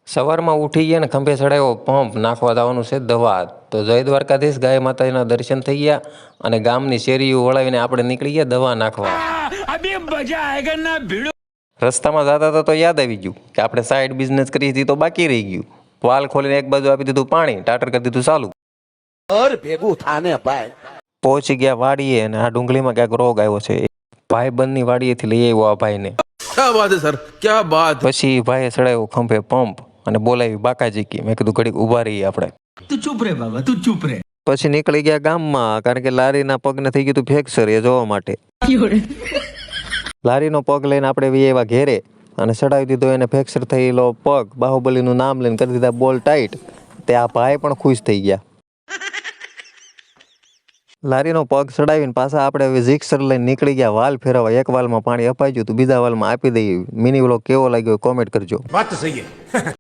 સવારમાં ઉઠી ગયા ને ખંભે ચડાવ્યો પંપ નાખવા જવાનું છે દવા. તો જય દ્વારકાધીશ, ગાય માતાજીના દર્શન થઈ ગયા અને ગામની શેરીઓ વળાવીને આપણે નીકળી ગયા દવા નાખવા. રસ્તામાં જતા હતા તો યાદ આવી ગયું કે આપણે સાઈડ બિઝનેસ કરી હતી તો બાકી રહી ગયું. વાલ ખોલીને એક બાજુ આપી દીધું પાણી, ટાટર કરી દીધું ચાલુ. ભેગું થાને ભાઈ. પહોંચી ગયા વાડીએ અને આ ડુંગળીમાં ક્યાંક રોગ આવ્યો છે. ભાઈ બંધની વાડીએથી લઈ આવ્યો આ ભાઈને. ક્યાં વાત હે સર, ક્યાં વાત. પછી ભાઈએ ચડાવ્યો ખંભે પંપ અને બોલાવી બાકાજી કી. મેં કીધું ઘડીક ઉભા રહીએ આપણે. તું ચૂપ રે બાબા, તું ચૂપ રે. પછી નીકળી ગયા ગામમાં, કારણ કે લારીના પગને થઈ ગયું હતું ફ્રેક્ચર એ જોવા માટે. લારીનો પગ લઈને આપણે વી એવા ઘેરે અને ચડાવી દીધો એને ફ્રેક્ચર થયેલો પગ. બાહુબલીનું નામ લઈને કરી દીધા બોલ ટાઈટ. તે આ ભાઈ પણ ખુશ થઈ ગયા. લારીનો પગ ચડાવીને પાછા આપણે હવે જીક્સર લઈને નીકળી ગયા વાલ ફેરવવા. એક વાલમાં પાણી અપાઈ ગયું હતું, બીજા વાલમાં આપી દઈએ. મિની વ્લોગ કેવો લાગ્યો કોમેન્ટ કરજો. વાત તો સહી હે.